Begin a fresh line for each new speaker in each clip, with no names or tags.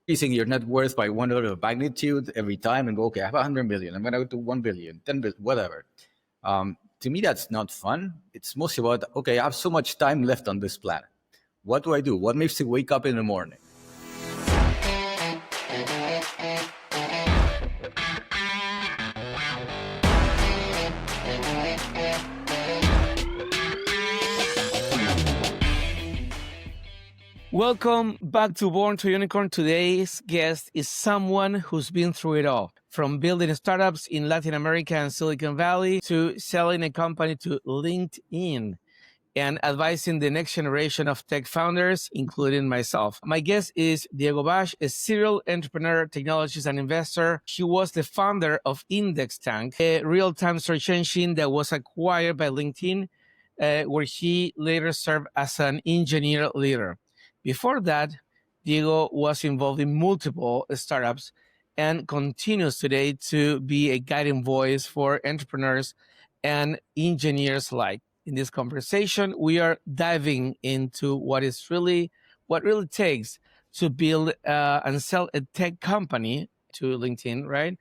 increasing your net worth by one order of magnitude every time and go, okay, I have 100 million. I'm going to go to 1 billion, 10 billion, whatever. To me, that's not fun. It's mostly about, okay, I have so much time left on this planet. What do I do? What makes me wake up in the morning?
Welcome back to Born to Unicorn. Today's guest is someone who's been through it all, from building startups in Latin America and Silicon Valley to selling a company to LinkedIn and advising the next generation of tech founders, including myself. My guest is Diego Bash, a serial entrepreneur, technologist, and investor. He was the founder of IndexTank, a real-time search engine that was acquired by LinkedIn, where he later served as an engineer leader. Before that, Diego was involved in multiple startups and continues today to be a guiding voice for entrepreneurs and engineers alike. In this conversation, we are diving into what really takes to build and sell a tech company to LinkedIn, right?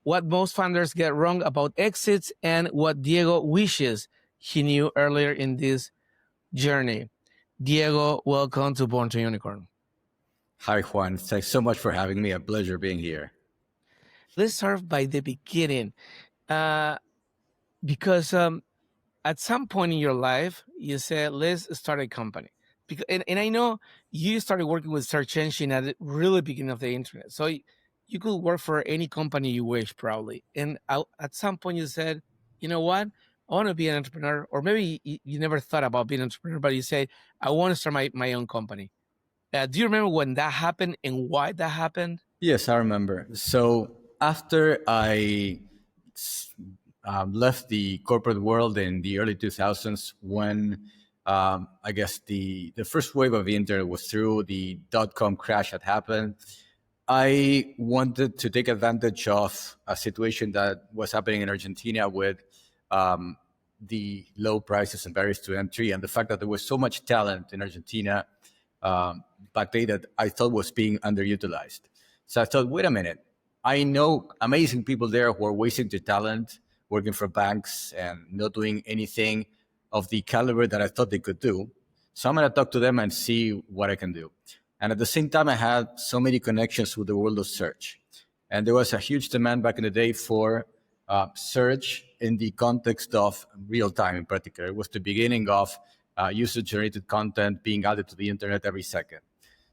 What most founders get wrong about exits and what Diego wishes he knew earlier in this journey. Diego, welcome to Born to Unicorn.
Hi, Juan. Thanks so much for having me. A pleasure being here.
Let's start by the beginning, because at some point in your life, you said, let's start a company. And I know you started working with search engine at the really beginning of the internet. So you could work for any company you wish, probably. And at some point you said, you know what? I want to be an entrepreneur. Or maybe you never thought about being an entrepreneur, but you say, I want to start my own company. Do you remember when that happened and why that happened?
Yes, I remember. So after I left the corporate world in the early 2000s, when I guess the first wave of the internet was through, the dot-com crash had happened, I wanted to take advantage of a situation that was happening in Argentina with the low prices and barriers to entry, and the fact that there was so much talent in Argentina back then that I thought was being underutilized. So I thought, wait a minute, I know amazing people there who are wasting their talent working for banks and not doing anything of the caliber that I thought they could do. So I'm going to talk to them and see what I can do. And at the same time, I had so many connections with the world of search. And there was a huge demand back in the day for search in the context of real time in particular. It was the beginning of user-generated content being added to the internet every second.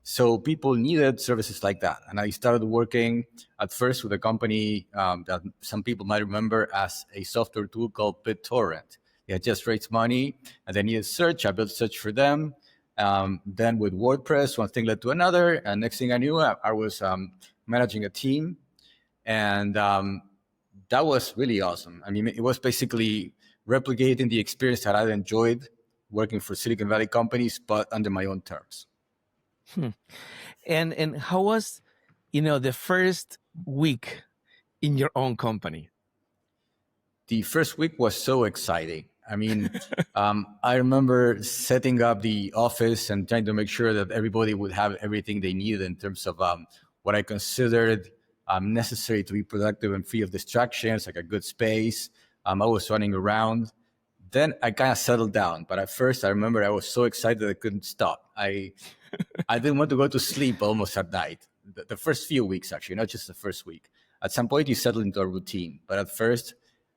So people needed services like that. And I started working at first with a company that some people might remember as a software tool called BitTorrent. They had just raised money and they needed search. I built search for them. Then with WordPress, one thing led to another. And next thing I knew, I was managing a team. And that was really awesome. I mean, it was basically replicating the experience that I enjoyed working for Silicon Valley companies, but under my own terms.
And how was, the first week in your own company?
The first week was so exciting. I mean, I remember setting up the office and trying to make sure that everybody would have everything they needed in terms of what I considered necessary to be productive and free of distractions, like a good space. I was running around. Then I kind of settled down. But at first, I remember I was so excited that I couldn't stop. I didn't want to go to sleep almost at night. The first few weeks, actually, not just the first week. At some point, you settle into a routine. But at first,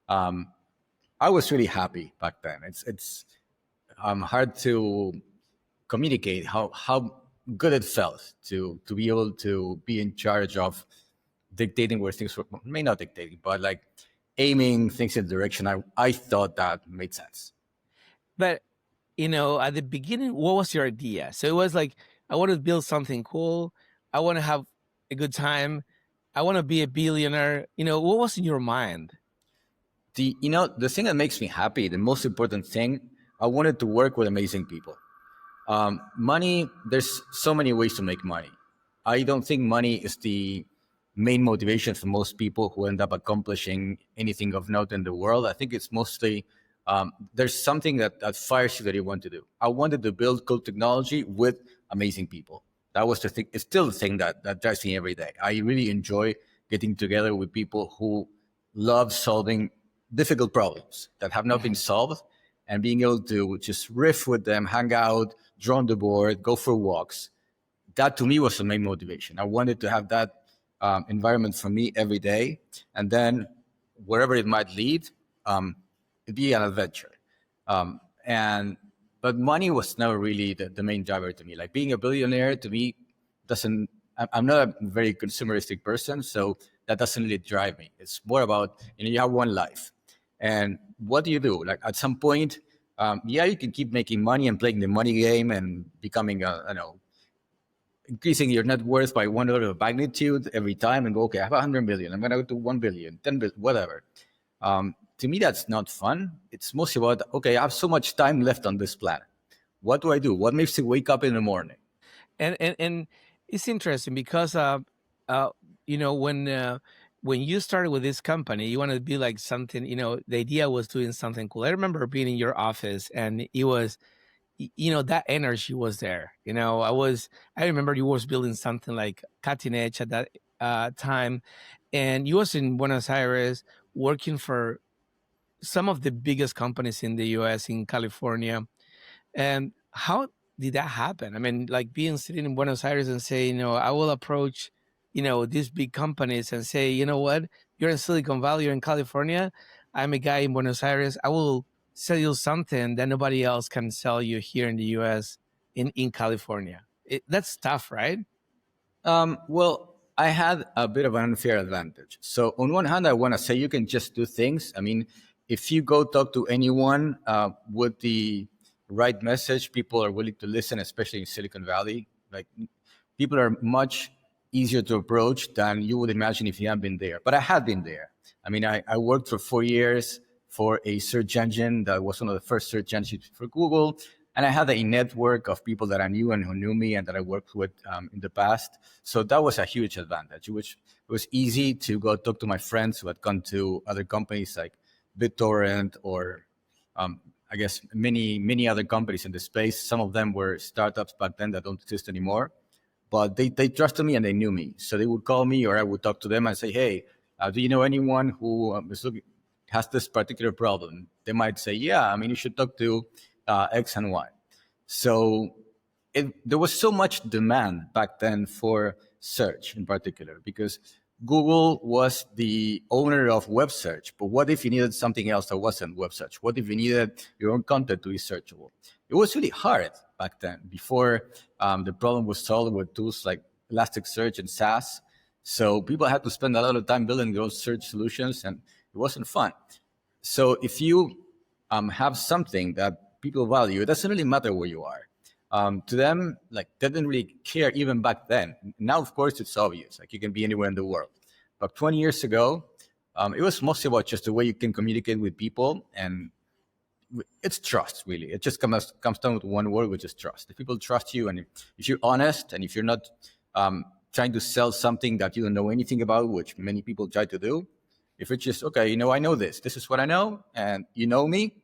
I was really happy back then. It's hard to communicate how good it felt to be able to be in charge of dictating where things were, may not dictating, but like aiming things in the direction I thought that made sense.
But, at the beginning, what was your idea? So it was like, I want to build something cool. I want to have a good time. I want to be a billionaire. What was in your mind?
The thing that makes me happy, the most important thing, I wanted to work with amazing people. Money, there's so many ways to make money. I don't think money is the main motivation for most people who end up accomplishing anything of note in the world. I think it's mostly there's something that fires you that you want to do. I wanted to build cool technology with amazing people. That was the thing. It's still the thing that drives me every day. I really enjoy getting together with people who love solving difficult problems that have not been solved, and being able to just riff with them, hang out, draw on the board, go for walks. That to me was the main motivation. I wanted to have that environment for me every day, and then wherever it might lead, it'd be an adventure. And but money was never really the main driver to me. Like being a billionaire to me doesn't. I'm not a very consumeristic person, so that doesn't really drive me. It's more about you have one life, and what do you do? Like at some point, yeah, you can keep making money and playing the money game and becoming increasing your net worth by one order of magnitude every time and go, okay, I have 100 million. I'm going to go to 1 billion, 10 billion, whatever. To me, that's not fun. It's mostly about, okay, I have so much time left on this planet. What do I do? What makes me wake up in the morning?
And it's interesting because when you started with this company, you wanted to be like something. The idea was doing something cool. I remember being in your office, and it was, that energy was there. I remember you was building something like cutting edge at that time, and you was in Buenos Aires working for some of the biggest companies in the US, in California. And how did that happen? I mean, like being sitting in Buenos Aires and say, I will approach, these big companies and say, you know what, you're in Silicon Valley, you're in California. I'm a guy in Buenos Aires. I will sell you something that nobody else can sell you here in the US, in California. That's tough, right?
Well, I had a bit of an unfair advantage. So on one hand, I want to say you can just do things. I mean, if you go talk to anyone with the right message, people are willing to listen, especially in Silicon Valley. Like people are much easier to approach than you would imagine if you hadn't been there. But I had been there. I mean, I worked for 4 years for a search engine that was one of the first search engines for Google. And I had a network of people that I knew and who knew me and that I worked with in the past. So that was a huge advantage, which it was easy to go talk to my friends who had gone to other companies like BitTorrent or I guess many other companies in the space. Some of them were startups back then that don't exist anymore. But they trusted me and they knew me. So they would call me or I would talk to them and say, hey, do you know anyone who has this particular problem? They might say, yeah, I mean, you should talk to X and Y. So there was so much demand back then for search in particular because Google was the owner of web search. But what if you needed something else that wasn't web search? What if you needed your own content to be searchable? It was really hard back then before the problem was solved with tools like Elasticsearch and SAS. So people had to spend a lot of time building their own search solutions and it wasn't fun. So if you have something that people value, it doesn't really matter where you are. To them, like they didn't really care even back then. Now, of course, it's obvious. Like you can be anywhere in the world. But 20 years ago, it was mostly about just the way you can communicate with people, and it's trust. Really, it just comes down to one word, which is trust. If people trust you, and if you're honest, and if you're not trying to sell something that you don't know anything about, which many people try to do, if it's just okay, I know this. This is what I know, and you know me,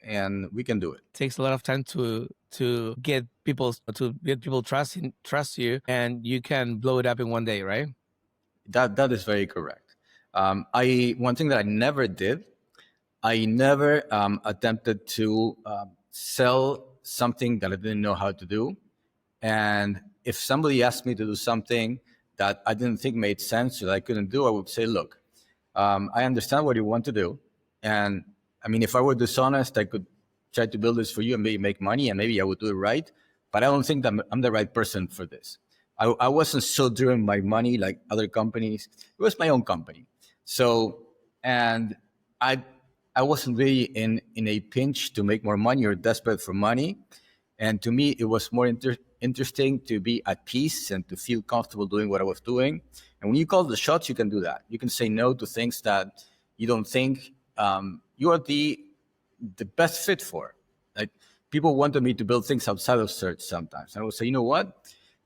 and we can do it.
Takes a lot of time to get people trust you, and you can blow it up in one day, right?
That is very correct. One thing that I never did, I never attempted to sell something that I didn't know how to do. And if somebody asked me to do something that I didn't think made sense or that I couldn't do, I would say, look, I understand what you want to do. And I mean, if I were dishonest, I could try to build this for you and maybe make money and maybe I would do it right. But I don't think that I'm the right person for this. I wasn't so driven by money like other companies. It was my own company. So, and I wasn't really in a pinch to make more money or desperate for money. And to me, it was more interesting to be at peace and to feel comfortable doing what I was doing. And when you call the shots, you can do that. You can say no to things that you don't think you are the best fit for. Like people wanted me to build things outside of search sometimes. And I would say, you know what?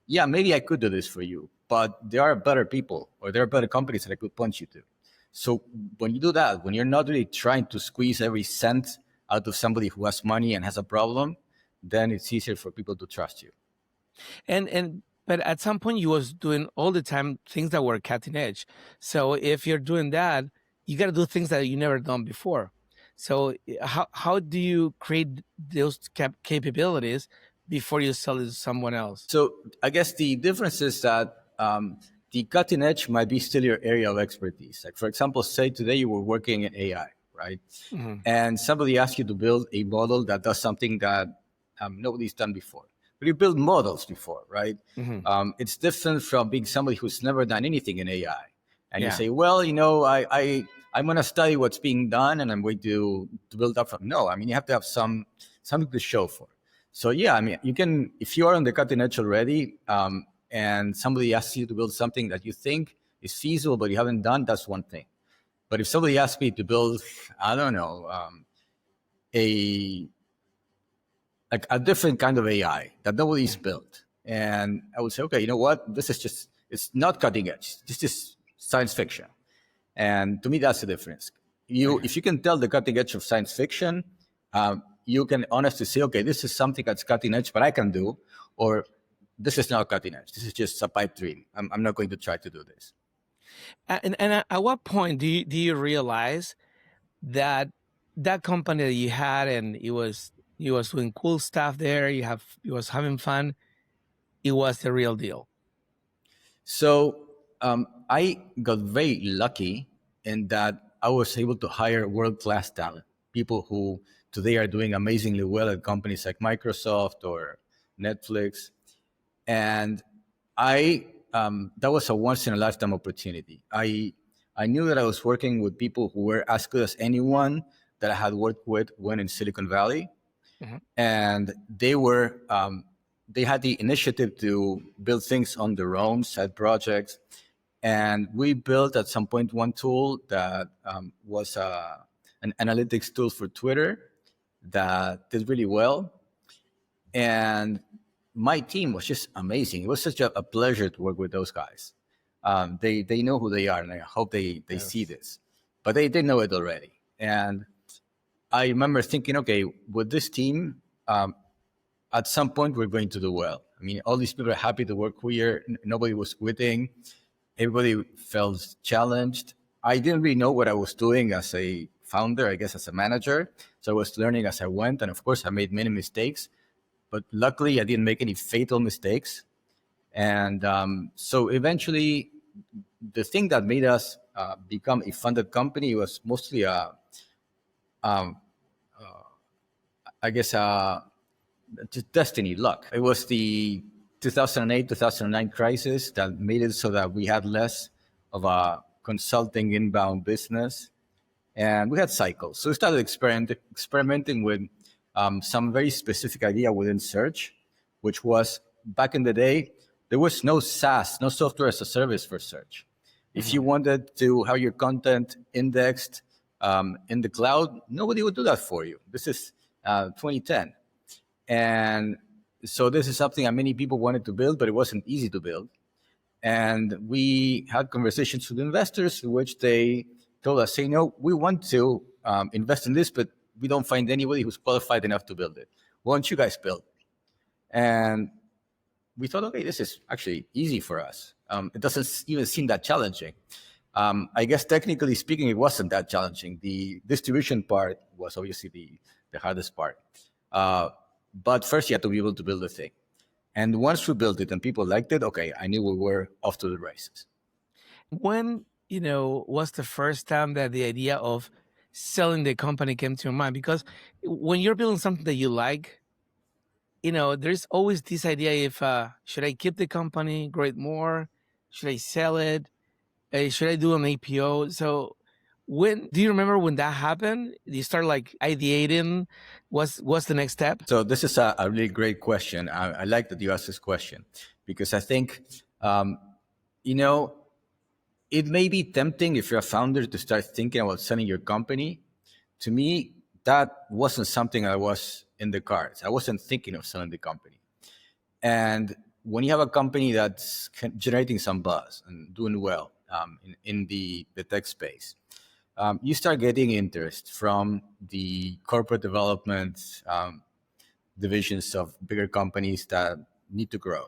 Yeah, maybe I could do this for you, but there are better people or there are better companies that I could point you to. So when you do that, when you're not really trying to squeeze every cent out of somebody who has money and has a problem, then it's easier for people to trust you.
And But at some point, you was doing all the time things that were cutting edge. So if you're doing that, you got to do things that you never done before. So how do you create those capabilities before you sell it to someone else?
So I guess the difference is that the cutting edge might be still your area of expertise. Like for example, say today you were working in AI, right?
Mhm.
And somebody asks you to build a model that does something that nobody's done before. But you build models before, right?
Mhm.
It's different from being somebody who's never done anything in AI. And you
Yeah.
say, well, I'm going to study what's being done and I'm going to build up from. No, I mean, you have to have something to show for. So yeah, I mean, you can, if you are on the cutting edge already, and somebody asks you to build something that you think is feasible but you haven't done, that's one thing. But if somebody asks me to build, I don't know, a like a different kind of AI that nobody's built, and I would say, okay, you know what, this is just, it's not cutting edge. This is science fiction, and to me, that's the difference.
Okay.
If you can tell the cutting edge of science fiction, you can honestly say, okay, this is something that's cutting edge, but I can do, or this is not cutting edge. This is just a pipe dream. I'm not going to try to do this.
And at what point do you realize that that company that you had and it was doing cool stuff there, you was having fun, it was the real deal?
So I got very lucky in that I was able to hire world class talent, people who today are doing amazingly well at companies like Microsoft or Netflix. And that was a once in a lifetime opportunity. I knew that I was working with people who were as good as anyone that I had worked with when in Silicon Valley,
Mhm.
and they had the initiative to build things on their own side projects. And we built at some point one tool that was an analytics tool for Twitter that did really well. And my team was just amazing. It was such a pleasure to work with those guys. They know who they are, and I hope they see
Yes.
this. But they know it already. And I remember thinking, okay, with this team, at some point we're going to do well. I mean, all these people are happy to work here. Nobody was quitting. Everybody felt challenged. I didn't really know what I was doing as a founder, I guess as a manager. So I was learning as I went. And of course, I made many mistakes. But luckily, I didn't make any fatal mistakes. And so eventually, the thing that made us become a funded company was mostly, I guess, just destiny, luck. It was the 2008, 2009 crisis that made it so that we had less of a consulting inbound business, and we had cycles. So we started experimenting with some very specific idea within search, which was back in the day, there was no SaaS, no software as a service for search. If you
Mhm.
wanted to have your content indexed in the cloud, nobody would do that for you. This is 2010. And so this is something that many people wanted to build, but it wasn't easy to build. And we had conversations with investors in which they told us, say, no, we want to invest in this, but we don't find anybody who's qualified enough to build it. Why don't you guys build? And we thought, okay, this is actually easy for us. It doesn't even seem that challenging. I guess technically speaking, it wasn't that challenging. The distribution part was obviously the hardest part. Uh, but first, you had to be able to build the thing. And once we built it and people liked it, okay, I knew we were off to the races.
When was the first time that the idea of selling the company came to your mind? Because when you're building something that you like, there's always this idea: if should I keep the company, grow it more? Should I sell it? Should I do an APO? So, when do you remember when that happened? You start like ideating. What's the next step?
So this is a really great question. I like that you asked this question because I think, um, you know, it may be tempting if you're a founder to start thinking about selling your company. To me, that wasn't something I was in the cards. I wasn't thinking of selling the company. And when you have a company that's generating some buzz and doing well in the tech space, you start getting interest from the corporate development divisions of bigger companies that need to grow.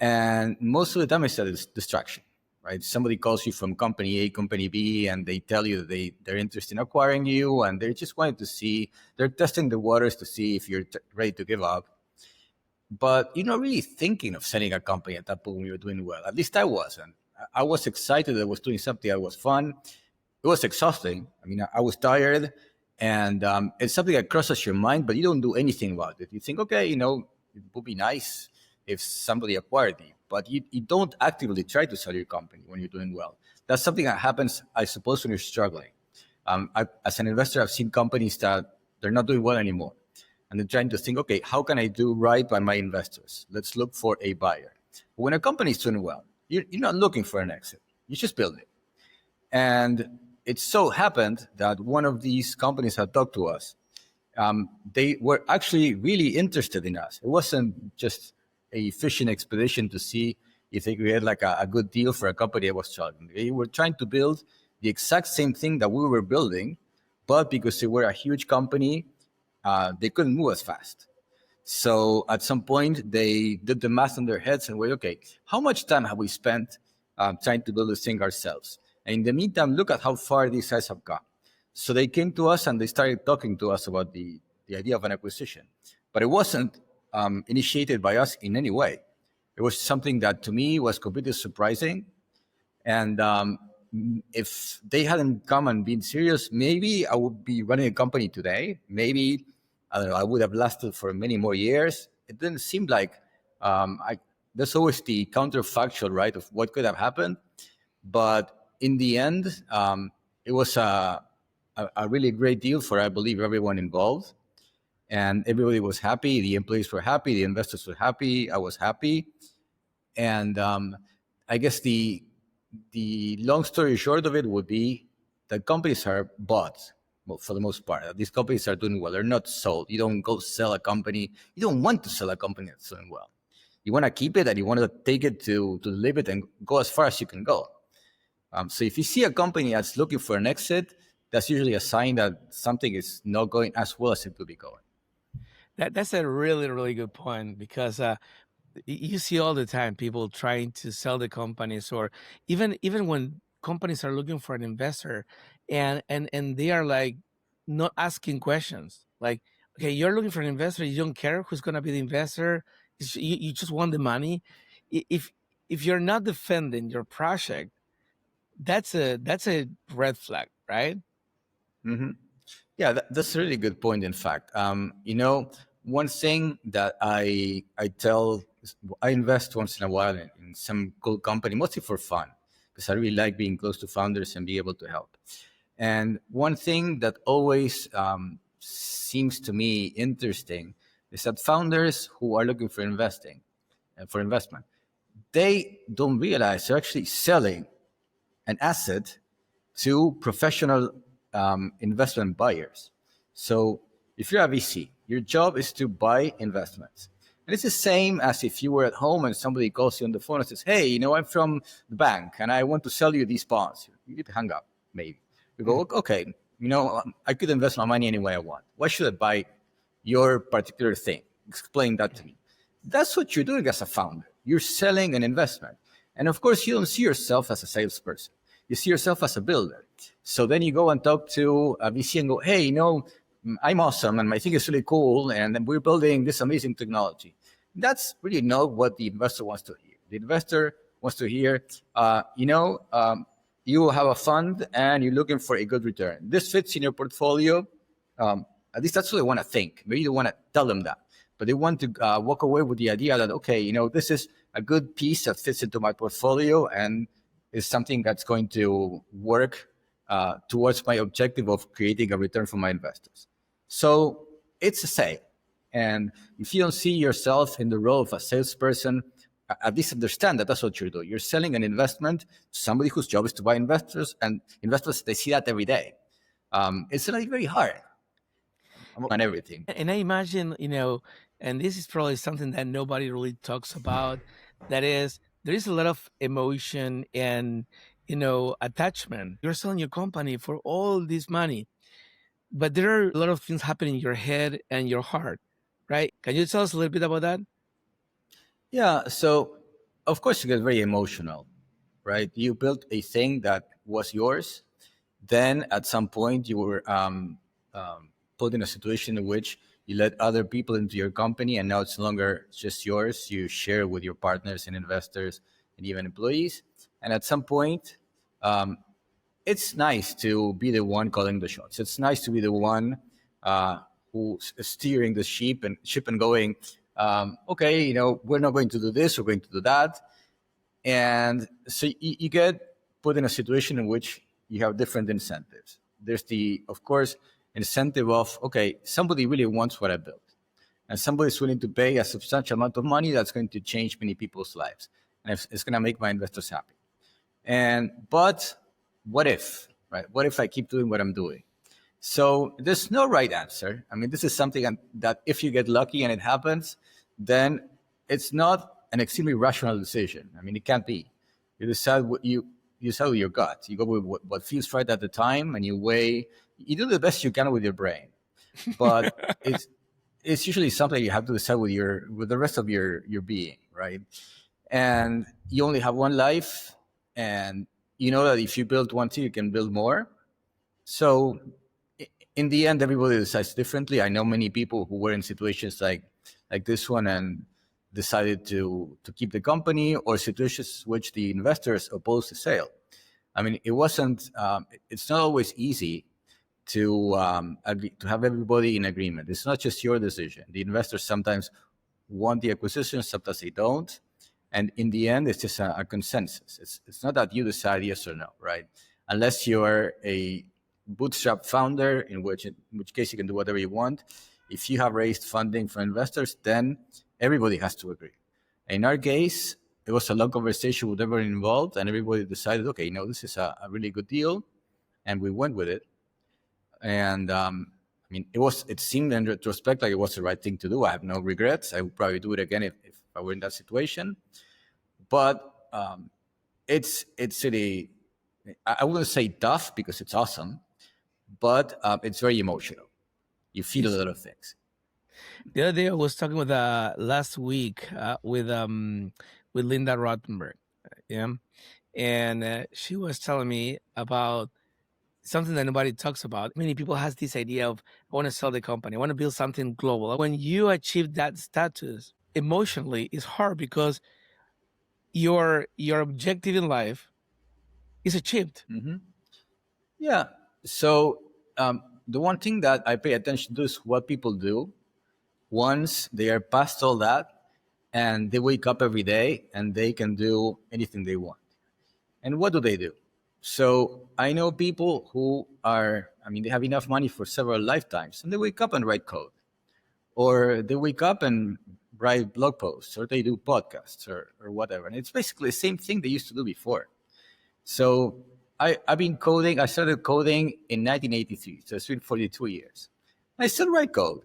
And most of the time, it's a distraction, right? Somebody calls you from company A, company B, and they tell you that they're interested in acquiring you, and they're just wanting to see, they're testing the waters to see if you're ready to give up. But you're not really thinking of selling a company at that point when you're doing well. At least I wasn't. I was excited that I was doing something that was fun. It was exhausting. I mean, I was tired, and it's something that crosses your mind, but you don't do anything about it. You think, okay, it would be nice if somebody acquired me, but you don't actively try to sell your company when you're doing well. That's something that happens, I suppose, when you're struggling. As an investor, I've seen companies that they're not doing well anymore, and they're trying to think, okay, how can I do right by my investors? Let's look for a buyer. When a company is doing well, you're not looking for an exit. You just build it. And it so happened that one of these companies had talked to us. They were actually really interested in us. It wasn't just a fishing expedition to see if they could get like a good deal for a company that was struggling. They were trying to build the exact same thing that we were building, but because they were a huge company, they couldn't move as fast. So at some point, they did the math in their heads and went, okay, how much time have we spent trying to build this thing ourselves? And in the meantime, look at how far these guys have gone. So they came to us and they started talking to us about the idea of an acquisition. But it wasn't initiated by us in any way. It was something that to me was completely surprising. And if they hadn't come and been serious, maybe I would be running a company today. Maybe I don't know. I would have lasted for many more years. It didn't seem like there's always the counterfactual, right, of what could have happened. But in the end, it was a really great deal for, I believe, everyone involved. And everybody was happy. The employees were happy. The investors were happy. I was happy. And I guess the long story short of it would be that companies are bought, well, for the most part. These companies are doing well. They're not sold. You don't go sell a company. You don't want to sell a company that's doing well. You want to keep it and you want to take it to live it and go as far as you can go. So if you see a company that's looking for an exit, that's usually a sign that something is not going as well as it could be going.
That's a really, really good point, because you see all the time people trying to sell the companies, or even when companies are looking for an investor, and they are like not asking questions, like, okay, you're looking for an investor, you don't care who's going to be the investor, you just want the money. If you're not defending your project, that's a red flag, right?
Mm-hmm. Yeah, that's a really good point. In fact, one thing that I tell, I invest once in a while in some cool company, mostly for fun, because I really like being close to founders and be able to help. And one thing that always seems to me interesting is that founders who are looking for investing and for investment, they don't realize they're actually selling an asset to professional investment buyers. So if you're a VC, your job is to buy investments. And it's the same as if you were at home and somebody calls you on the phone and says, hey, I'm from the bank and I want to sell you these bonds. You need to hang up, maybe. You go, okay, I could invest my money any way I want. Why should I buy your particular thing? Explain that to me. That's what you're doing as a founder. You're selling an investment. And of course, you don't see yourself as a salesperson. You see yourself as a builder. So then you go and talk to a VC and go, hey, I'm awesome and my thing is really cool and we're building this amazing technology. That's really not what the investor wants to hear. The investor wants to hear, you have a fund and you're looking for a good return. This fits in your portfolio. At least that's what they want to think. Maybe you don't want to tell them that, but they want to walk away with the idea that, okay, this is a good piece that fits into my portfolio and is something that's going to work towards my objective of creating a return for my investors. So it's a sale. And if you don't see yourself in the role of a salesperson, at least understand that that's what you're doing. You're selling an investment to somebody whose job is to buy investors, and investors, they see that every day. It's like very hard on everything.
And I imagine, and this is probably something that nobody really talks about, that is, there is a lot of emotion and, attachment. You're selling your company for all this money, but there are a lot of things happening in your head and your heart, right? Can you tell us a little bit about that?
Yeah. So of course, you get very emotional, right? You built a thing that was yours. Then at some point, you were put in a situation in which you let other people into your company, and now it's no longer just yours. You share with your partners and investors and even employees. And at some point, um, it's nice to be the one calling the shots. It's nice to be the one who's steering the ship and going, okay, we're not going to do this, we're going to do that. And so you get put in a situation in which you have different incentives. There's of course, incentive of, okay, somebody really wants what I built. And somebody's willing to pay a substantial amount of money that's going to change many people's lives. And it's going to make my investors happy. But what if, right? What if I keep doing what I'm doing? So there's no right answer. I mean, this is something that if you get lucky and it happens, then it's not an extremely rational decision. I mean, it can't be. You decide what you decide with your gut. You go with what feels right at the time, and you weigh. You do the best you can with your brain, but it's usually something you have to decide with the rest of your being, right? And you only have one life, and you know that if you build one thing, you can build more. So in the end, everybody decides differently. I know many people who were in situations like this one and decided to keep the company, or situations which the investors opposed the sale. I mean, it wasn't. It's not always easy to agree, to have everybody in agreement. It's not just your decision. The investors sometimes want the acquisition, sometimes they don't. And in the end, it's just a consensus. It's not that you decide yes or no, right? Unless you're a bootstrap founder, in which case you can do whatever you want. If you have raised funding from investors, then everybody has to agree. In our case, it was a long conversation with everyone involved, and everybody decided, okay, this is a really good deal, and we went with it. And I mean, it seemed in retrospect like it was the right thing to do. I have no regrets. I would probably do it again if I were in that situation. But it's really, I wouldn't say tough because it's awesome, but it's very emotional. You feel a lot of things.
The other day I was talking with last week with Linda Rottenberg, yeah, and she was telling me about something that nobody talks about. Many people has this idea of, I want to sell the company, I want to build something global. When you achieve that status, emotionally, it's hard because your objective in life is achieved.
Mm-hmm. Yeah. So the one thing that I pay attention to is what people do once they are past all that, and they wake up every day and they can do anything they want. And what do they do? So I know people who they have enough money for several lifetimes, and they wake up and write code, or they wake up and write blog posts, or they do podcasts, or whatever. And it's basically the same thing they used to do before. So I've been coding. I started coding in 1983, so it's been 42 years. I still write code,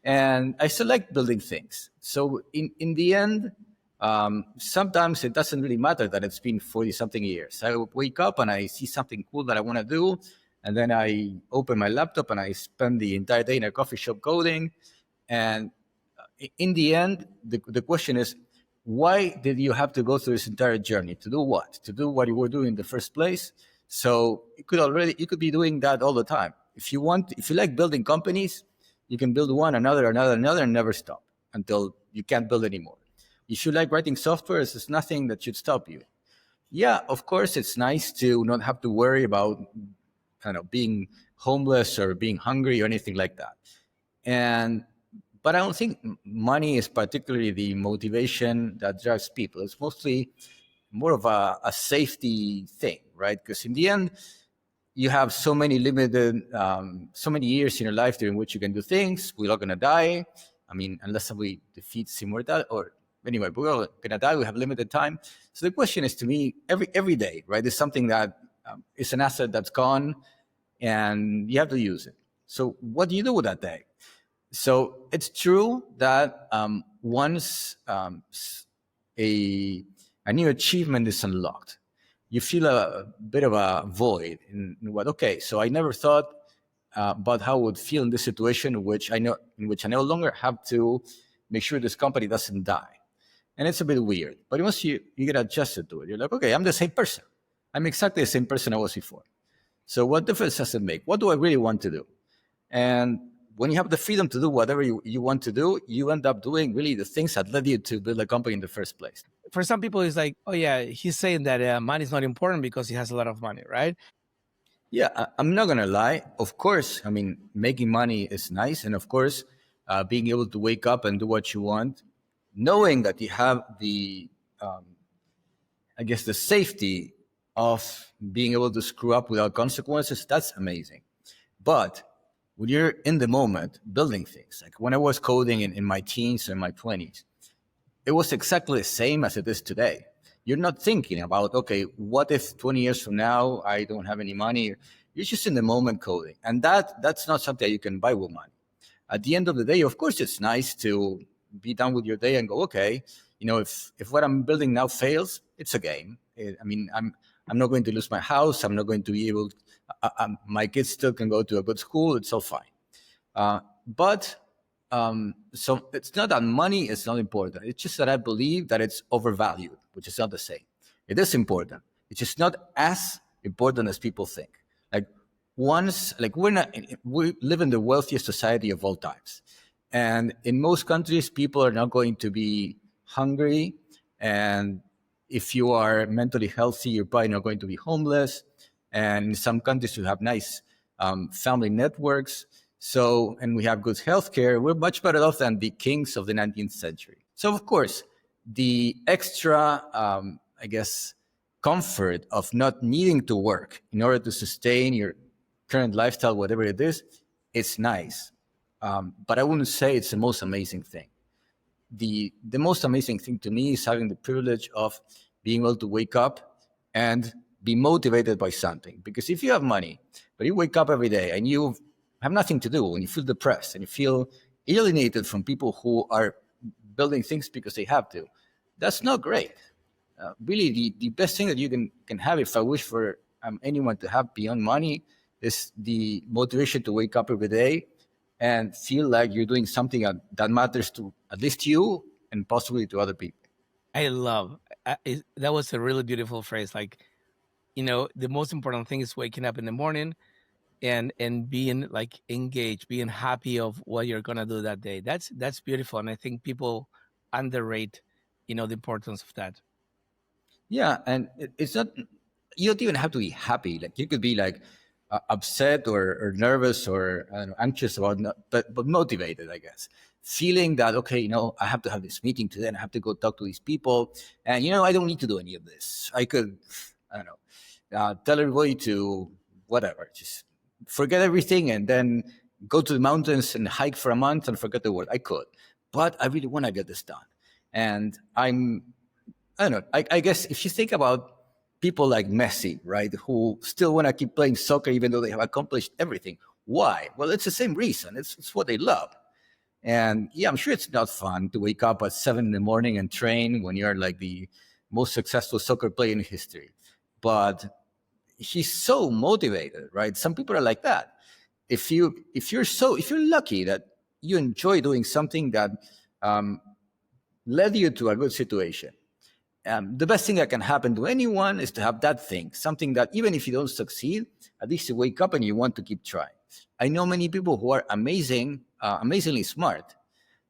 and I still like building things. So in the end, sometimes it doesn't really matter that it's been 40 something years. I wake up and I see something cool that I want to do, and then I open my laptop and I spend the entire day in a coffee shop coding. And in the end, the question is, why did you have to go through this entire journey? To do what? To do what you were doing in the first place? So you could be doing that all the time. If you like building companies, you can build one, another, and never stop until you can't build anymore. If you like writing software, there's nothing that should stop you. Yeah, of course, it's nice to not have to worry about kind of being homeless or being hungry or anything like that. But I don't think money is particularly the motivation that drives people. It's mostly more of a safety thing, right? Because in the end, you have so many years in your life during which you can do things. We're all going to die. I mean, unless somebody defeats immortality, or anyway, we're all going to die. We have limited time. So the question is, to me, every day, right, is something that is an asset that's gone, and you have to use it. So what do you do with that day? So it's true that once a new achievement is unlocked, you feel a bit of a void in what. Okay, so I never thought about how I would feel in this situation, in which I no longer have to make sure this company doesn't die. and it's a bit weird. But once you get adjusted to it, you're like, okay, I'm the same person. I'm exactly the same person I was before. So what difference does it make? What do I really want to do? And when you have the freedom to do whatever you want to do, you end up doing really the things that led you to build a company in the first place.
For some people, it's like, oh yeah, he's saying that money is not important because he has a lot of money, right?
Yeah, I'm not gonna lie. Of course, I mean, making money is nice, and of course, being able to wake up and do what you want, knowing that you have the, I guess, the safety of being able to screw up without consequences, that's amazing. But when you're in the moment building things, like when I was coding in my teens and my 20s, it was exactly the same as it is today. You're not thinking about, okay, what if 20 years from now I don't have any money? You're just in the moment coding. And that's not something that you can buy with money. At the end of the day, of course, it's nice to be done with your day and go, okay, if what I'm building now fails, it's a game. I mean, I'm not going to lose my house. I'm not going to be able. My kids still can go to a good school. It's all fine. But so it's not that money is not important. It's just that I believe that it's overvalued, which is not the same. It is important. It's just not as important as people think. Like we live in the wealthiest society of all times, and in most countries, people are not going to be hungry, and if you are mentally healthy, you're probably not going to be homeless. And in some countries, you have nice family networks. So, and we have good healthcare. We're much better off than the kings of the 19th century. So, of course, the extra, I guess, comfort of not needing to work in order to sustain your current lifestyle, whatever it is, it's nice. But I wouldn't say it's the most amazing thing. The most amazing thing to me is having the privilege of being able to wake up and be motivated by something. Because if you have money, but you wake up every day and you have nothing to do, and you feel depressed and you feel alienated from people who are building things because they have to, that's not great. Really, the best thing that you can have, if I wish for anyone to have beyond money, is the motivation to wake up every day and feel like you're doing something that matters to at least you and possibly to other people.
I love that was a really beautiful phrase. Like, the most important thing is waking up in the morning and being like engaged, being happy of what you're gonna do that day. That's beautiful, and I think people underrate, the importance of that.
Yeah, and it's not. You don't even have to be happy. Like you could be like upset or nervous or I don't know, anxious about, but motivated, I guess. Feeling that okay, I have to have this meeting today, and I have to go talk to these people, and I don't need to do any of this. I could, I don't know, tell everybody to whatever, just forget everything, and then go to the mountains and hike for a month and forget the world. I could, but I really want to get this done, and I don't know. I guess if you think about people like Messi, right, who still want to keep playing soccer even though they have accomplished everything. Why? Well, it's the same reason. It's what they love. And yeah, I'm sure it's not fun to wake up at 7 in the morning and train when you're like the most successful soccer player in history. But he's so motivated, right? Some people are like that. If you're lucky that you enjoy doing something that led you to a good situation, the best thing that can happen to anyone is to have that thing, something that even if you don't succeed, at least you wake up and you want to keep trying. I know many people who are amazingly smart,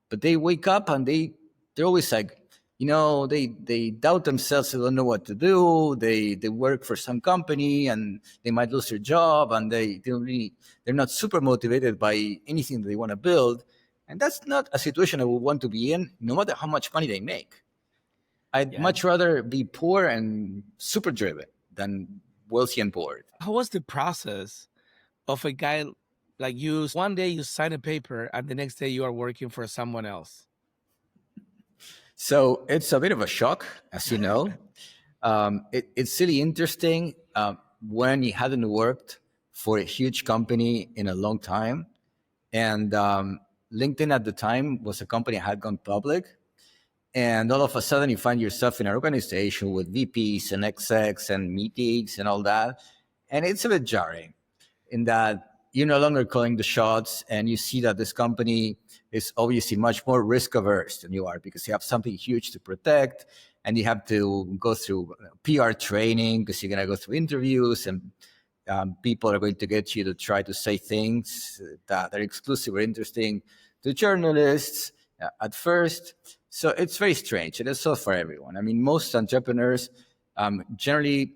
but they wake up and they're always like, they doubt themselves. They don't know what to do. They work for some company and they might lose their job, and they're not super motivated by anything that they want to build. And that's not a situation I would want to be in, no matter how much money they make. I'd
Yeah.
much rather be poor and super driven than wealthy and bored.
How was the process of a guy like you? One day you sign a paper, and the next day you are working for someone else.
So it's a bit of a shock, as you know. It's really interesting when you hadn't worked for a huge company in a long time. And LinkedIn at the time was a company that had gone public. And all of a sudden, you find yourself in an organization with VPs and execs and meetings and all that. And it's a bit jarring in that you're no longer calling the shots, and you see that this company is obviously much more risk averse than you are, because you have something huge to protect, and you have to go through PR training, because you're going to go through interviews, and people are going to get you to try to say things that are exclusive or interesting to journalists at first. So it's very strange, and it's so for everyone. I mean, most entrepreneurs generally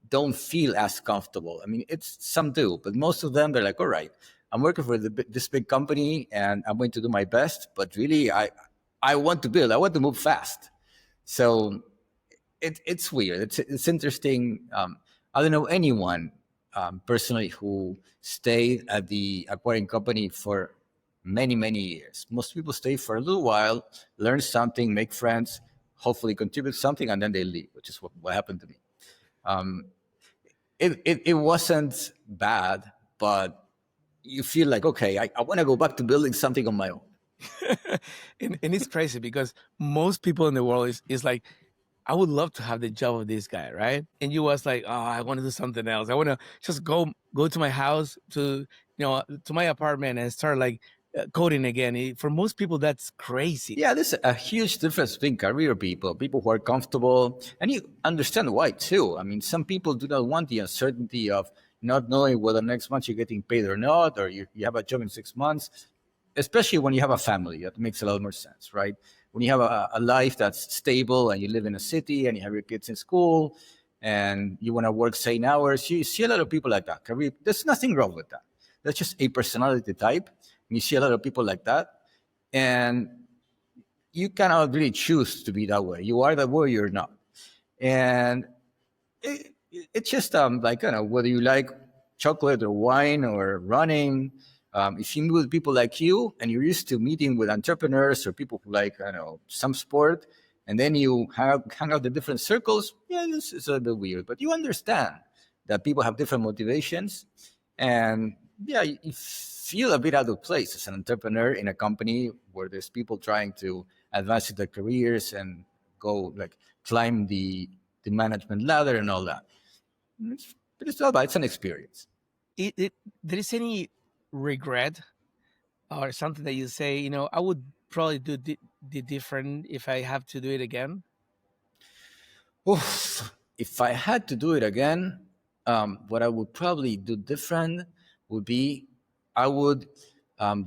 don't feel as comfortable. I mean, it's some do, but most of them, they're like, all right, I'm working for this big company, and I'm going to do my best. But really, I want to build. I want to move fast. So it's weird. It's interesting. I don't know anyone personally who stayed at the acquiring company for many years. Most people stay for a little while, learn something, make friends, hopefully contribute something, and then they leave, which is what happened to me. Um, it wasn't bad, but you feel like, okay, I want to go back to building something on my own.
And it's crazy because most people in the world is like, I would love to have the job of this guy, right? And you was like, oh, I want to do something else. I want to just go to my house, to my apartment and start like coding again. For most people, that's crazy.
Yeah, there's a huge difference between career people who are comfortable, and you understand why too. I mean, some people do not want the uncertainty of not knowing whether next month you're getting paid or not, or you have a job in 6 months, especially when you have a family. That makes a lot more sense, right? When you have a life that's stable and you live in a city and you have your kids in school and you want to work same hours, you see a lot of people like that. Career, there's nothing wrong with that. That's just a personality type. You see a lot of people like that, and you cannot really choose to be that way. You are that way or you're not. And it's just like, you know, whether you like chocolate or wine or running, if you meet with people like you and you're used to meeting with entrepreneurs or people who like, I don't know, some sport, and then you hang out in different circles, yeah, this is a bit weird. But you understand that people have different motivations, and yeah, you feel a bit out of place as an entrepreneur in a company where there's people trying to advance their careers and go like climb the management ladder and all that. But it's all about, it's an experience.
There is any regret or something that you say, I would probably do the different if I have to do it again?
Oof. If I had to do it again, what I would probably do different would be I would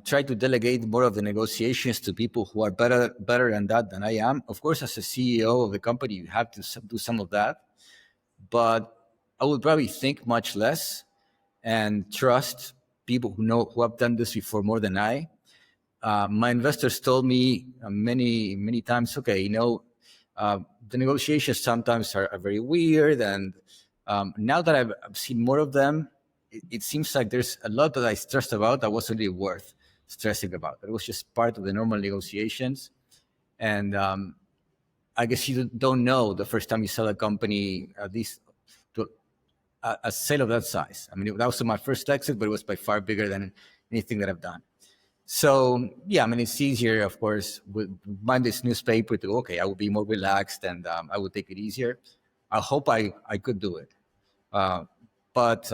try to delegate more of the negotiations to people who are better than that than I am. Of course, as a CEO of the company, you have to do some of that, but I would probably think much less and trust people who have done this before more than I. My investors told me many times, okay, the negotiations sometimes are very weird, and now that I've seen more of them, it seems like there's a lot that I stressed about that wasn't really worth stressing about. It was just part of the normal negotiations, and I guess you don't know the first time you sell a company, at least to a sale of that size. I mean, that was my first exit, but it was by far bigger than anything that I've done. So yeah, I mean, it's easier, of course, with Monday's newspaper to, okay, I would be more relaxed and I would take it easier. I hope I could do it. But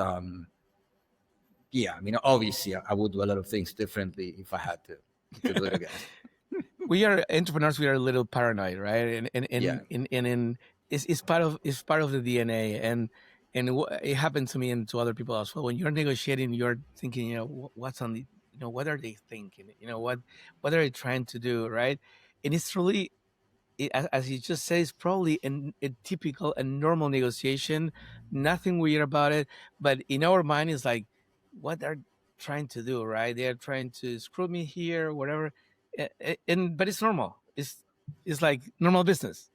yeah, I mean, obviously, I would do a lot of things differently if I had to do it again.
We are entrepreneurs. We are a little paranoid, right?
Yeah.
And it's part of the DNA, and it happened to me and to other people as well. When you're negotiating, you're thinking, what's on the, what are they thinking? What are they trying to do, right? And it's really, as you just said, it's probably a typical and normal negotiation. Nothing weird about it, but in our mind, it's like, what are trying to do, right? They are trying to screw me here, whatever. And but it's normal. It's like normal business.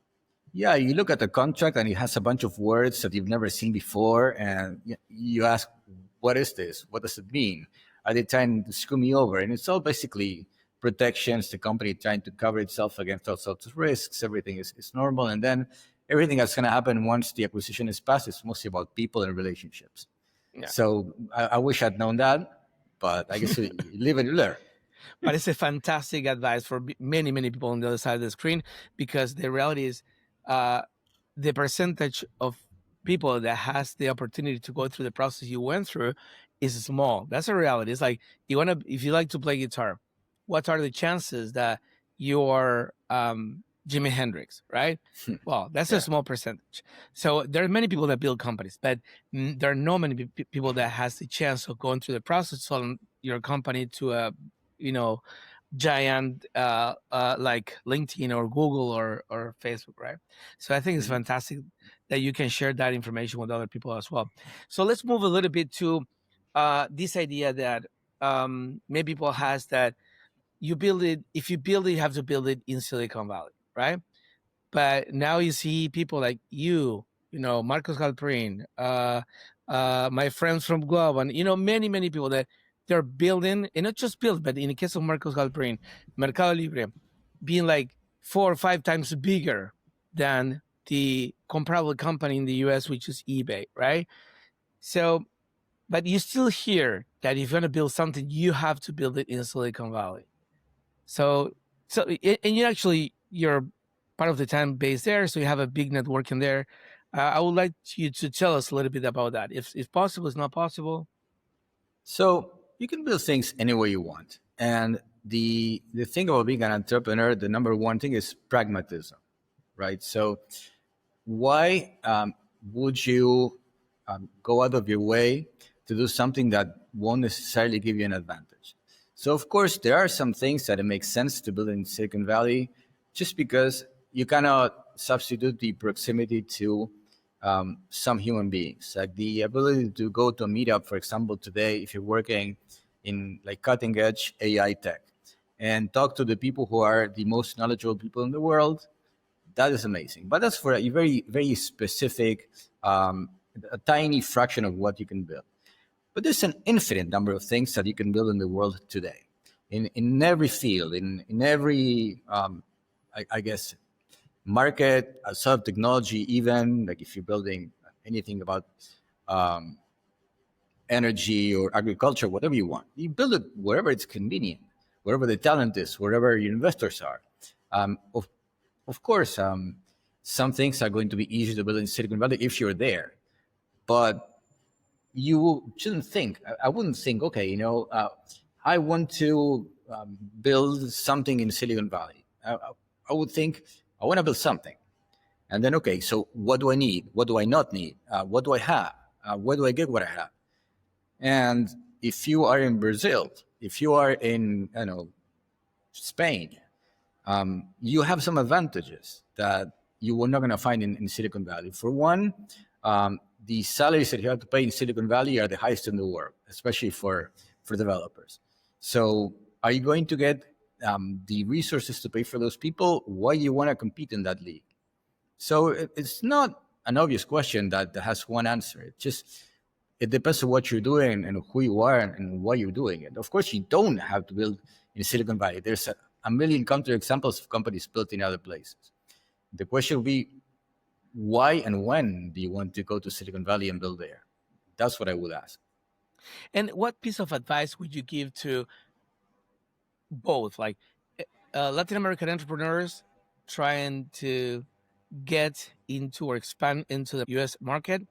Yeah, you look at the contract and it has a bunch of words that you've never seen before, and you ask, "What is this? What does it mean? Are they trying to screw me over?" And it's all basically protections. The company trying to cover itself against all sorts of risks. Everything is normal, and then everything that's going to happen once the acquisition is passed is mostly about people and relationships.
Yeah.
So I wish I'd known that, but I guess you live and you learn.
But it's a fantastic advice for many people on the other side of the screen, because the reality is, the percentage of people that has the opportunity to go through the process you went through is small. That's a reality. It's like if you like to play guitar, what are the chances that you're Jimi Hendrix, right? Well, that's a
Yeah.
small percentage. So there are many people that build companies, but there are not many people that has the chance of going through the process selling your company to a, you know, giant like LinkedIn or Google or Facebook, right? So I think it's
Mhm.
fantastic that you can share that information with other people as well. So let's move a little bit to this idea that many people has that you build it. If you build it, you have to build it in Silicon Valley, right? But now you see people like you know, Marcos Galperin, my friends from Globe, and you know, many people that they're building, and not just build, but in the case of Marcos Galperin, Mercado Libre, being like 4 or 5 times bigger than the comparable company in the US, which is eBay, right? So, but you still hear that if you're going to build something, you have to build it in Silicon Valley. So, and you're part of the time based there, so you have a big network in there. I would like you to tell us a little bit about that. If possible, it's not possible.
So you can build things any way you want. And the thing about being an entrepreneur, the number one thing is pragmatism, right? So why would you go out of your way to do something that won't necessarily give you an advantage? So, of course, there are some things that it makes sense to build in Silicon Valley just because you cannot substitute the proximity to some human beings. Like the ability to go to a meetup, for example, today, if you're working in like cutting edge AI tech and talk to the people who are the most knowledgeable people in the world, that is amazing. But that's for a very specific, a tiny fraction of what you can build. But there's an infinite number of things that you can build in the world today, in every field, in every, I guess, market, sort of technology, even like if you're building anything about um, energy or agriculture, whatever you want, you build it wherever it's convenient, wherever the talent is, wherever your investors are. Um, of, of course, some things are going to be easier to build in Silicon Valley if you're there, but you shouldn't think. I wouldn't think. Okay, I want to build something in Silicon Valley. I would think I want to build something, and then okay. So what do I need? What do I not need? What do I have? Where do I get what I have? And if you are in Brazil, if you are in Spain, you have some advantages that you were not going to find in Silicon Valley. For one, the salaries that you have to pay in Silicon Valley are the highest in the world, especially for developers. So, are you going to get the resources to pay for those people? Why you want to compete in that league? So it's not an obvious question that has one answer. It depends on what you're doing and who you are and why you're doing it. Of course, you don't have to build in Silicon Valley. There's a million counter examples of companies built in other places. The question will be why and when do you want to go to Silicon Valley and build there? That's what I would ask.
And what piece of advice would you give to both, like Latin American entrepreneurs trying to get into or expand into the U.S. market,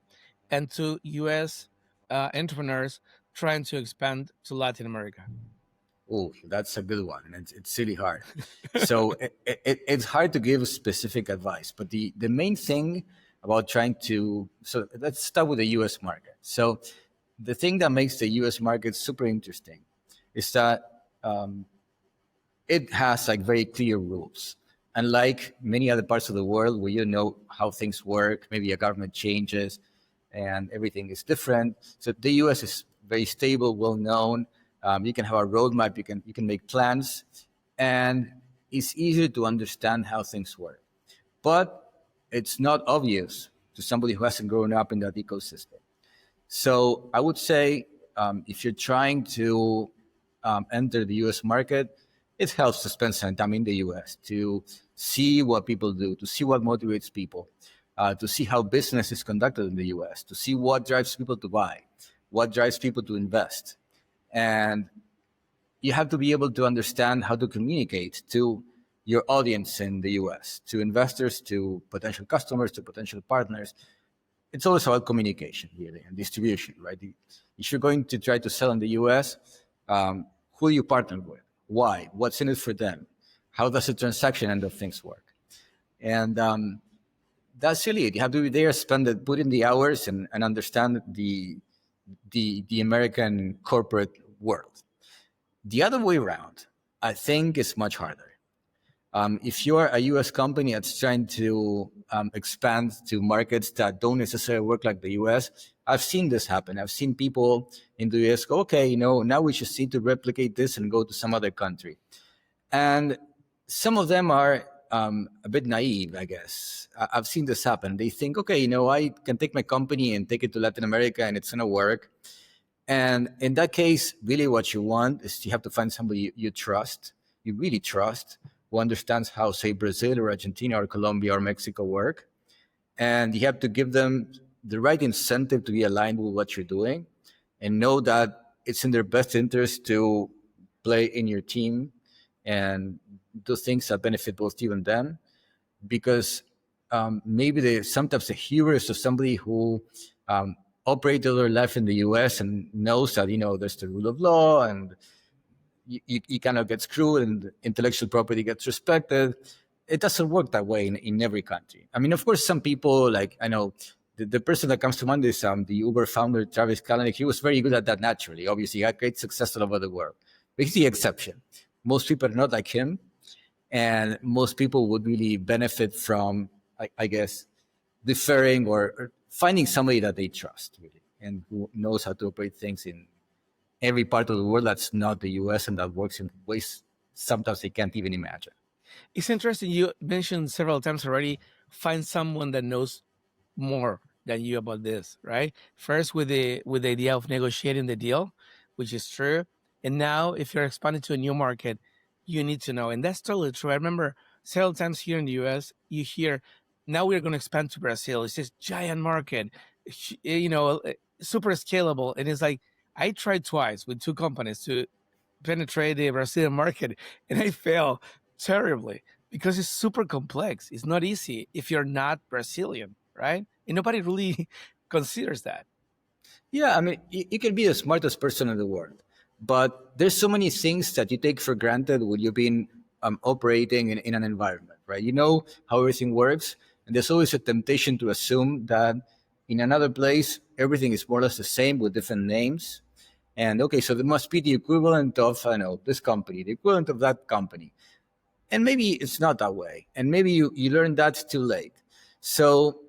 and to U.S. Entrepreneurs trying to expand to Latin America?
Oh, that's a good one, and it's really hard. So it's hard to give specific advice, but the main thing about trying to so let's start with the U.S. market. So the thing that makes the U.S. market super interesting is that it has like very clear rules. Unlike many other parts of the world where you know how things work, maybe a government changes and everything is different. So the US is very stable, well known. You can have a roadmap, you can make plans, and it's easier to understand how things work. But it's not obvious to somebody who hasn't grown up in that ecosystem. So I would say if you're trying to enter the US market, it helps to spend some time in the US to see what people do, to see what motivates people, to see how business is conducted in the US, to see what drives people to buy, what drives people to invest. And you have to be able to understand how to communicate to your audience in the US, to investors, to potential customers, to potential partners, it's always about communication, really, and distribution, right? If you're going to try to sell in the US, who do you partner with? Why? What's in it for them? How does the transaction end of things work? And that's really it. You have to be there, put in the hours, and understand the American corporate world. The other way around, I think, is much harder. If you're a US company that's trying to expand to markets that don't necessarily work like the US, I've seen this happen. I've seen people in the US go, okay, now we just need to replicate this and go to some other country. And some of them are a bit naive, I guess. I've seen this happen. They think, okay, I can take my company and take it to Latin America and it's going to work. And in that case, really what you want is you have to find somebody you trust, you really trust, who understands how, say, Brazil or Argentina or Colombia or Mexico work. And you have to give them the right incentive to be aligned with what you're doing and know that it's in their best interest to play in your team and do things that benefit both you and them. Because maybe sometimes the hubris of somebody who operated their life in the US and knows that, there's the rule of law and you kind of get screwed and intellectual property gets respected. It doesn't work that way in every country. I mean, of course, some people, like I know the person that comes to mind is the Uber founder, Travis Kalanick. He was very good at that naturally. Obviously, he had great success all over the world. But he's the exception. Most people are not like him. And most people would really benefit from, I guess, deferring or finding somebody that they trust, really, and who knows how to operate things in every part of the world that's not the US and that works in ways sometimes they can't even imagine.
It's interesting. You mentioned several times already, find someone that knows more than you about this, right? First with the idea of negotiating the deal, which is true. And now if you're expanding to a new market, you need to know. And that's totally true. I remember several times here in the US, you hear, now we're going to expand to Brazil. It's this giant market, super scalable. And it's like, I tried twice with two companies to penetrate the Brazilian market, and I fail terribly because it's super complex. It's not easy if you're not Brazilian, right? And nobody really considers that.
Yeah, I mean, you can be the smartest person in the world, but there's so many things that you take for granted when you've been operating in an environment, right? You know how everything works, and there's always a temptation to assume that in another place everything is more or less the same with different names. And okay, so there must be the equivalent of, I don't know, this company, the equivalent of that company. And maybe it's not that way. And maybe you learn that too late. So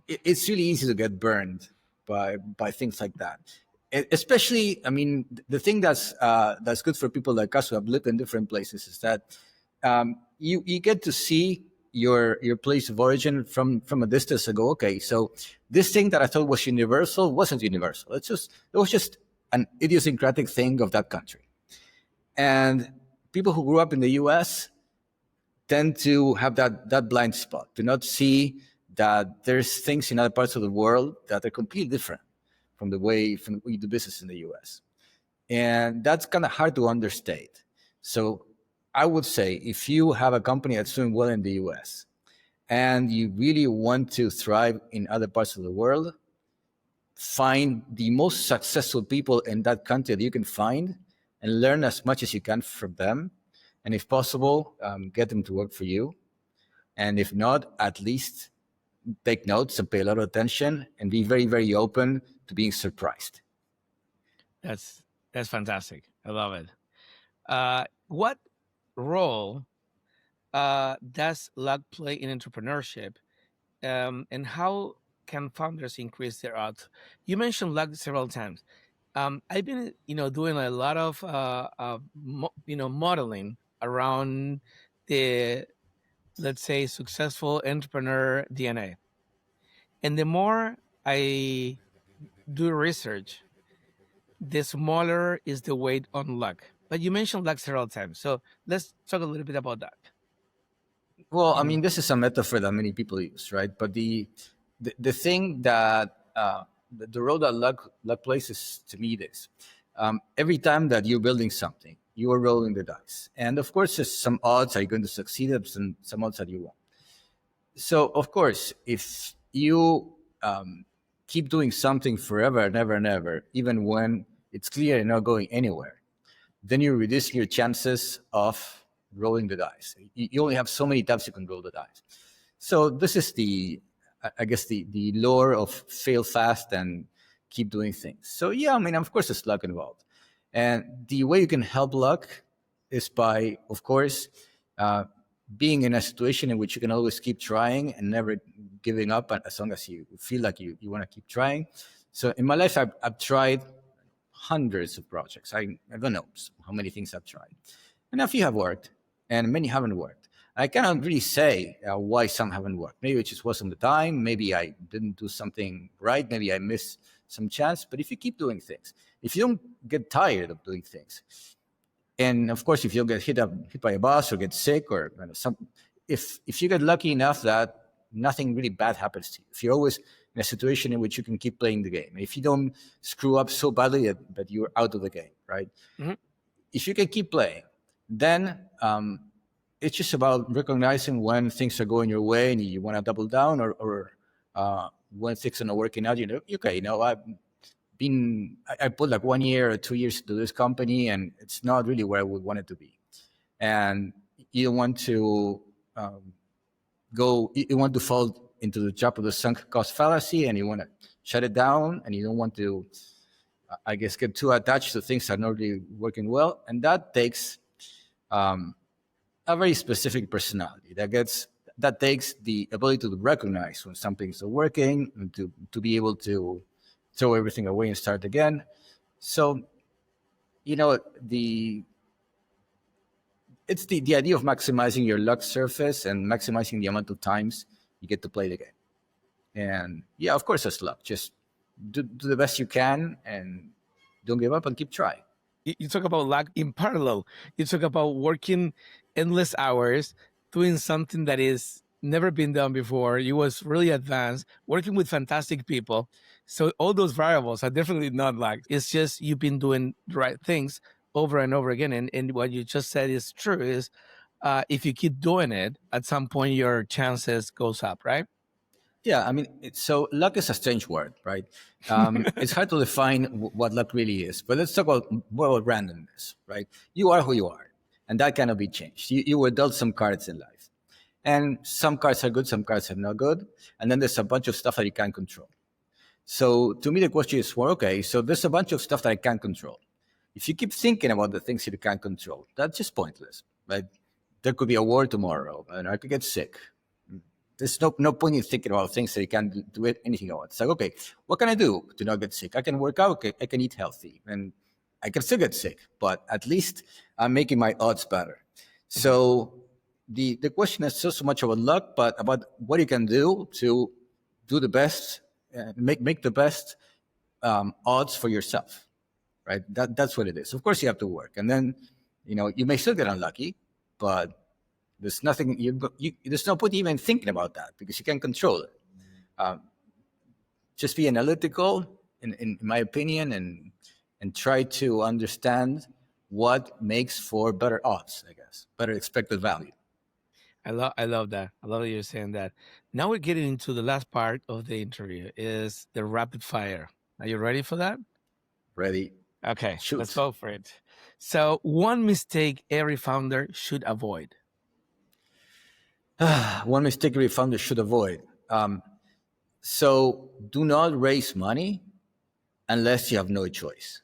it's really easy to get burned by things like that. Especially, I mean, the thing that's good for people like us who have lived in different places is that you get to see your place of origin from a distance ago. Okay, so this thing that I thought was universal wasn't universal. It was just an idiosyncratic thing of that country. And people who grew up in the U.S. tend to have that blind spot, to not see that there's things in other parts of the world that are completely different from the way we do business in the U.S. And that's kind of hard to understate. So I would say if you have a company that's doing well in the US and you really want to thrive in other parts of the world, find the most successful people in that country that you can find and learn as much as you can from them. And if possible, get them to work for you. And if not, at least take notes and pay a lot of attention and be very, very open to being surprised.
That's fantastic. I love it. What role does luck play in entrepreneurship, and how can founders increase their odds? You mentioned luck several times. I've been, doing a lot of, modeling around the, let's say, successful entrepreneur DNA. And the more I do research, the smaller is the weight on luck. But you mentioned luck several times. So let's talk a little bit about that.
Well, I
You
mean,
know,
this is a metaphor that many people use, right? But the thing that the role that luck plays is to me this: every time that you're building something, you are rolling the dice, and of course, there's some odds are you going to succeed, and some odds that you won't. So, of course, if you keep doing something forever and ever and ever, even when it's clear you're not going anywhere, then you're reducing your chances of rolling the dice. You only have so many times you can roll the dice. So this is I guess, the lore of fail fast and keep doing things. So yeah, I mean, of course, there's luck involved, and the way you can help luck is by, of course, uh, being in a situation in which you can always keep trying and never giving up as long as you feel like you want to keep trying. So in my life, I've tried hundreds of projects. I don't know how many things I've tried. And a few have worked, and many haven't worked. I cannot really say why some haven't worked. Maybe it just wasn't the time. Maybe I didn't do something right. Maybe I missed some chance. But if you keep doing things, if you don't get tired of doing things, and of course, if you get hit by a bus or get sick or if you get lucky enough that nothing really bad happens to you, if you're always in a situation in which you can keep playing the game, if you don't screw up so badly that you're out of the game, right?
Mhm.
If you can keep playing, then it's just about recognizing when things are going your way and you want to double down, or when things are not working out. Okay, I put like 1 year or 2 years to this company, and it's not really where I would want it to be. And you don't want to you want to fall into the trap of the sunk cost fallacy, and you want to shut it down, and you don't want to, I guess, get too attached to things that are not really working well. And that takes a very specific personality that takes the ability to recognize when something's not working and to be able to throw everything away and start again. So, it's the idea of maximizing your luck surface and maximizing the amount of times you get to play the game. And yeah, of course, it's luck. Just do the best you can and don't give up and keep trying.
You talk about luck in parallel. You talk about working endless hours, doing something that is never been done before. You was really advanced, working with fantastic people. So all those variables are definitely not luck. It's just you've been doing the right things over and over again. And what you just said is true. Is if you keep doing it, at some point your chances goes up, right?
Yeah, I mean, so luck is a strange word, right? It's hard to define what luck really is. But let's talk about more about randomness, right? You are who you are, and that cannot be changed. You were dealt some cards in life, and some cards are good, some cards are not good, and then there's a bunch of stuff that you can't control. So to me, the question is, well, okay, so there's a bunch of stuff that I can't control. If you keep thinking about the things you can't control, that's just pointless, right? There could be a war tomorrow, and I could get sick. There's no point in thinking about things that you can't do anything about. It's like, okay, what can I do to not get sick? I can work out, I can eat healthy, and I can still get sick, but at least I'm making my odds better. So the question is so much about luck, but about what you can do to do the best, make the best odds for yourself, right? That's what it is. Of course, you have to work, and then you may still get unlucky, but there's nothing there's no point even thinking about that because you can't control it. Just be analytical, in my opinion, and try to understand what makes for better odds, I guess, better expected value.
I love that. I love that you're saying that. Now we're getting into the last part of the interview is the rapid fire. Are you ready for that?
Ready?
Okay, let's
Shoot.
go for it. So, one mistake every founder should avoid.
One mistake every founder should avoid. So do not raise money unless you have no choice.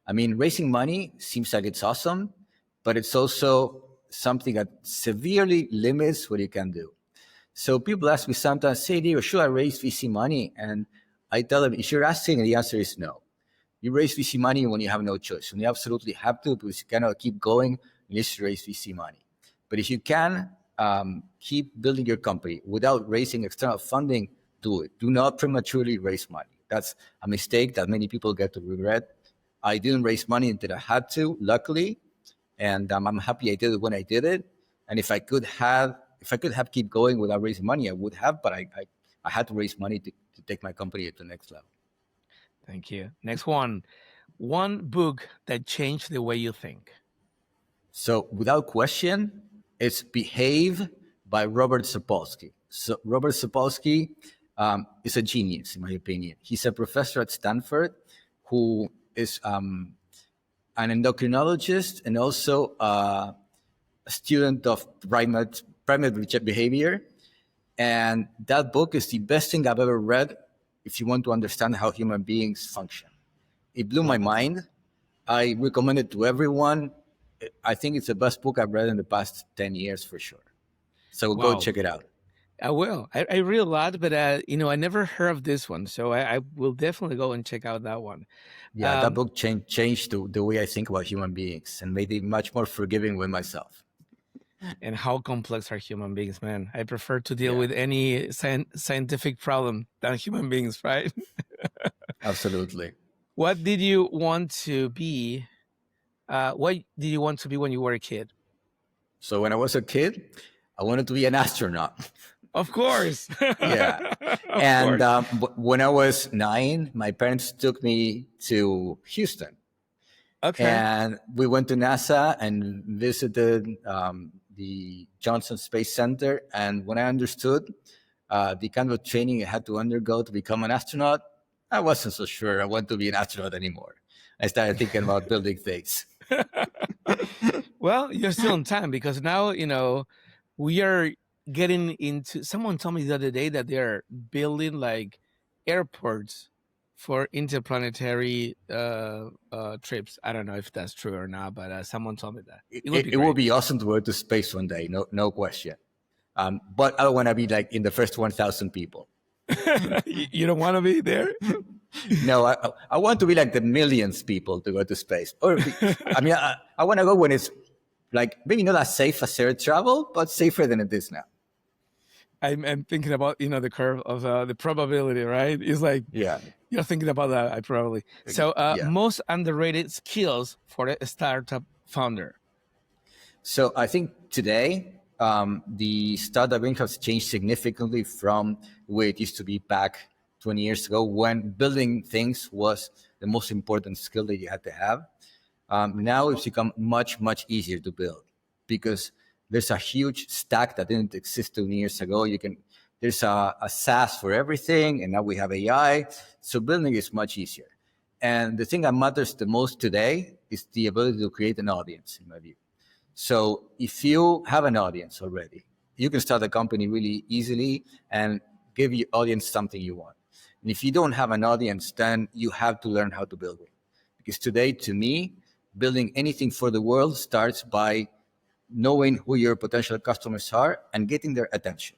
I mean, raising money seems like it's awesome, but it's also something that severely limits what you can do. So people ask me sometimes, say, Diego, should I raise VC money? And I tell them, if you're asking, the answer is no. You raise VC money when you have no choice. When you absolutely have to, because you cannot keep going, you need to raise VC money. But if you can keep building your company without raising external funding, do it. Do not prematurely raise money. That's a mistake that many people get to regret. I didn't raise money until I had to, luckily, and I'm happy I did it when I did it. And if I could have keep going without raising money, I would have. But I had to raise money to take my company to the next level.
Thank you. Next one. One book that changed the way you think.
So without question, it's Behave by Robert Sapolsky. So Robert Sapolsky is a genius, in my opinion. He's a professor at Stanford who is an endocrinologist and also a student of primate behavior. And that book is the best thing I've ever read if you want to understand how human beings function. It blew my mind. I recommend it to everyone. I think it's the best book I've read in the past 10 years for sure. So go
Wow.
check it out.
I will. I read a lot, but I never heard of this one, so I will definitely go and check out that one.
Yeah, that book changed the way I think about human beings and made it much more forgiving with myself.
And how complex are human beings, man? I prefer to deal with any scientific problem than human beings, right?
Absolutely.
What did you want to be? What did you want to be when you were a kid?
So when I was a kid, I wanted to be an astronaut.
Of course.
Yeah. And when I was 9, my parents took me to Houston.
Okay.
And we went to NASA and visited the Johnson Space Center. And when I understood the kind of training I had to undergo to become an astronaut, I wasn't so sure I want to be an astronaut anymore. I started thinking about building things.
Well, you're still in time because now, we are getting into. Someone told me the other day that they're building like airports for interplanetary trips. I don't know if that's true or not, but someone told me that.
It would be awesome to go to space one day, no question. But I don't want to be like in the first 1,000 people.
You don't want to be there?
No, I want to be like the millions people to go to space. Or I mean, I want to go when it's like maybe not as safe as air travel, but safer than it is now.
I'm thinking about the curve of the probability, right? It's like you're thinking about that probably. So most underrated skills for a startup founder.
So I think today the startup game has changed significantly from the way it used to be back 20 years ago, when building things was the most important skill that you had to have. Now it's become much, much easier to build because there's a huge stack that didn't exist 20 years ago. There's a SaaS for everything, and now we have AI. So building is much easier. And the thing that matters the most today is the ability to create an audience, in my view. So if you have an audience already, you can start a company really easily and give your audience something you want. And if you don't have an audience, then you have to learn how to build it. Because today, to me, building anything for the world starts by knowing who your potential customers are and getting their attention.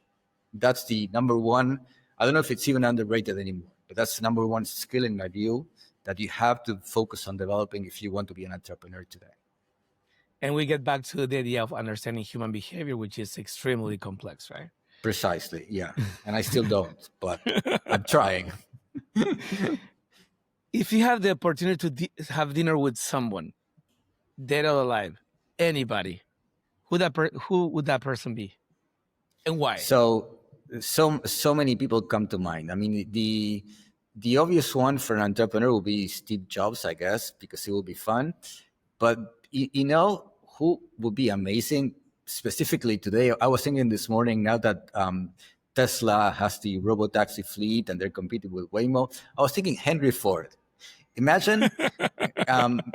That's the number one. I don't know if it's even underrated anymore, but that's the number one skill in my view that you have to focus on developing if you want to be an entrepreneur today.
And we get back to the idea of understanding human behavior, which is extremely complex, right?
Precisely, yeah. And I still don't, but I'm trying.
If you have the opportunity to have dinner with someone, dead or alive, anybody, who would that person be, and why?
So many people come to mind. I mean, the obvious one for an entrepreneur will be Steve Jobs, I guess, because it will be fun. But who would be amazing? Specifically today, I was thinking this morning, now that Tesla has the robotaxi fleet and they're competing with Waymo, I was thinking Henry Ford. Imagine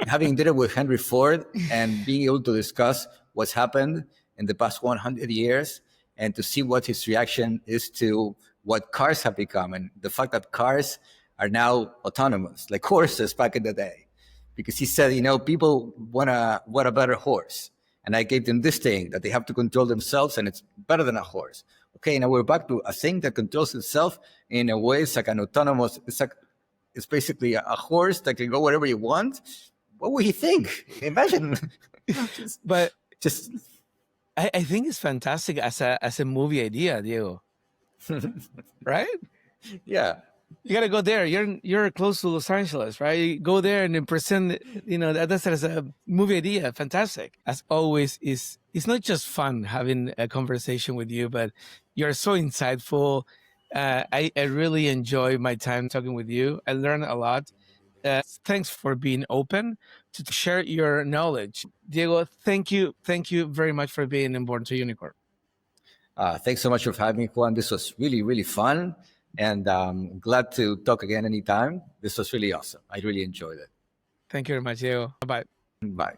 having dinner with Henry Ford and being able to discuss what's happened in the past 100 years and to see what his reaction is to what cars have become and the fact that cars are now autonomous, like horses back in the day. Because he said, people want a better horse. And I gave them this thing that they have to control themselves, and it's better than a horse. Okay, now we're back to a thing that controls itself in a way. It's like an autonomous, it's basically a horse that can go wherever you want. What would he think? Imagine.
I think it's fantastic as a movie idea, Diego. Right?
Yeah.
You got to go there. You're close to Los Angeles, right? You go there and then present, that's as a movie idea. Fantastic. As always, it's not just fun having a conversation with you, but you're so insightful. I really enjoy my time talking with you. I learned a lot. Thanks for being open to share your knowledge. Diego, thank you very much for being on Born to Unicorn.
Thanks so much for having me, Juan. This was really, really fun. And glad to talk again anytime. This was really awesome. I really enjoyed it.
Thank you very much, Diego. Bye-bye.
Bye.